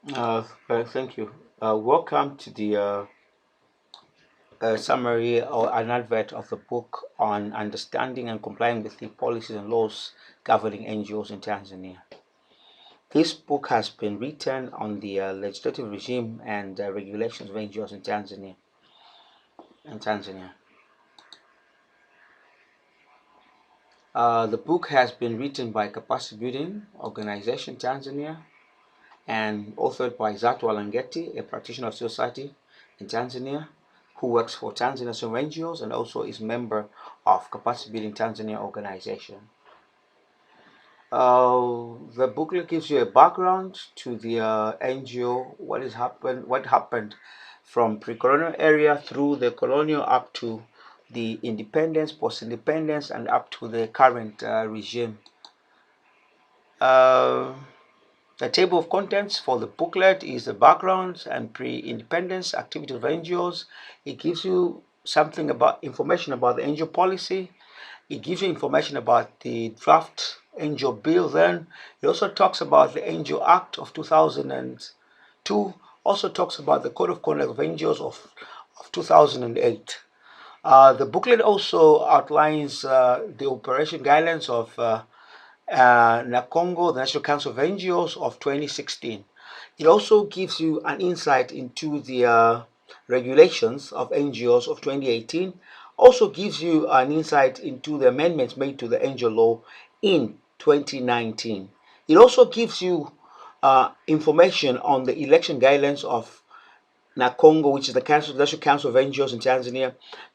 Thank you. Welcome to the summary or an advert of the book on understanding and complying with the policies and laws governing NGOs in Tanzania. This book has been written on the legislative regime and regulations of NGOs in Tanzania. The book has been written by Capacity Building Organization Tanzania and authored by Zaa Twalangeti, a practitioner of society in Tanzania, who works for Tanzania some NGOs and also is member of Capacity Building Tanzania organization. The booklet gives you a background to the NGO, what happened from pre-colonial era through the colonial up to the independence, post-independence, and up to the current regime. The table of contents for the booklet is the background and pre-independence activities of NGOs. It gives you something about information about the NGO policy. It gives you information about the draft NGO bill. Then it also talks about the NGO Act of 2002. Also talks about the Code of Conduct of NGOs of 2008. The booklet also outlines the operation guidelines of NACONGO, the National Council of NGOs of 2016. It also gives you an insight into the regulations of NGOs of 2018. Also gives you an insight into the amendments made to the NGO law in 2019. It also gives you information on the election guidelines of NACONGO, which is the National Council of NGOs in Tanzania.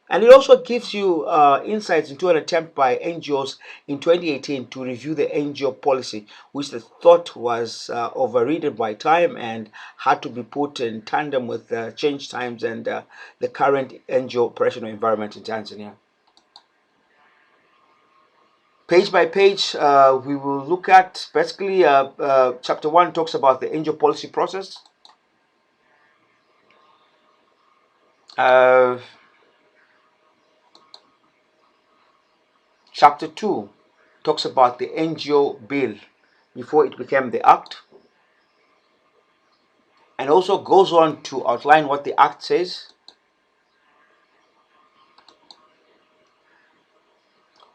And it also gives you insights into an attempt by NGOs in 2018 to review the NGO policy, which they thought was overridden by time and had to be put in tandem with changed times and the current NGO operational environment in Tanzania. Page by page, we will look at basically chapter 1 talks about the NGO policy process. Chapter 2 talks about the NGO bill before it became the act, and also goes on to outline what the act says.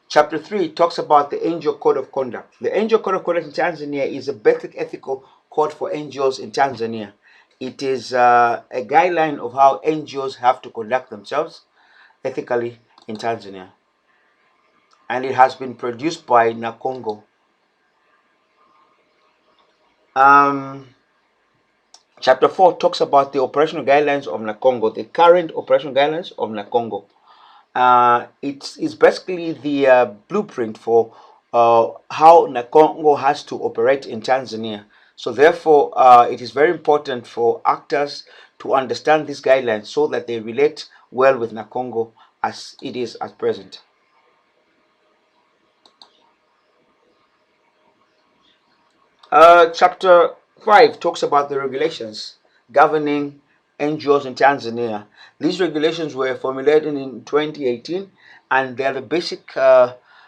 Chapter 3 talks about the NGO Code of Conduct. The NGO Code of Conduct in Tanzania is a basic ethical code for NGOs in Tanzania. It is a guideline of how NGOs have to conduct themselves ethically in Tanzania. And it has been produced by NACONGO. Chapter 4 talks about the operational guidelines of NACONGO, the current operational guidelines of NACONGO. It's basically the blueprint for how NACONGO has to operate in Tanzania. So therefore, it is very important for actors to understand these guidelines so that they relate well with NACONGO as it is at present. Chapter 5 talks about the regulations governing NGOs in Tanzania. These regulations were formulated in 2018, and they are the basic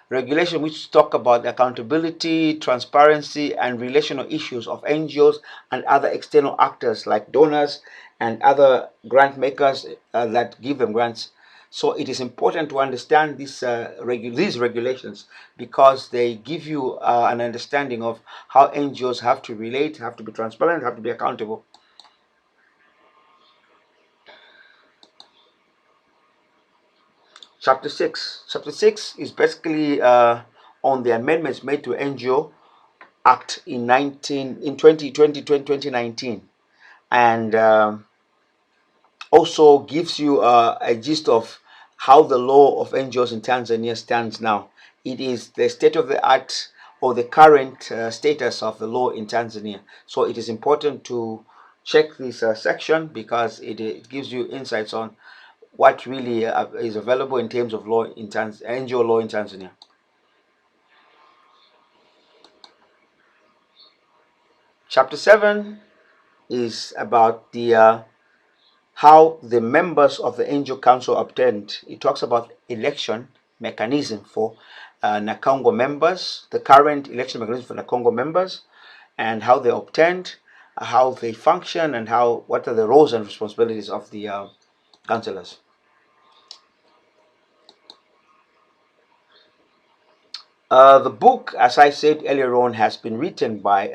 regulations which talk about accountability, transparency, and relational issues of NGOs and other external actors like donors and other grant makers that give them grants. So it is important to understand these regulations because they give you an understanding of how NGOs have to relate, have to be transparent, have to be accountable. Chapter 6. Chapter 6 is basically on the amendments made to NGO Act in 2019, and also gives you a gist of how the law of NGOs in Tanzania stands now. It is the state of the art or the current status of the law in Tanzania. So it is important to check this section because it gives you insights on what really is available in terms of law in NGO law in Tanzania. Chapter 7 is about the how the members of the NGO Council obtained. It talks about election mechanism for NACONGO members, the current election mechanism for NACONGO members, and how they obtained. how they function, and what are the roles and responsibilities of the counselors. The book, as I said earlier on, has been written by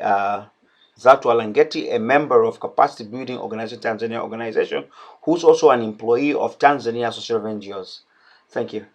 Zaa Twalangeti, a member of Capacity Building Organization Tanzania organization, who's also an employee of Tanzania Social NGOs. Thank you.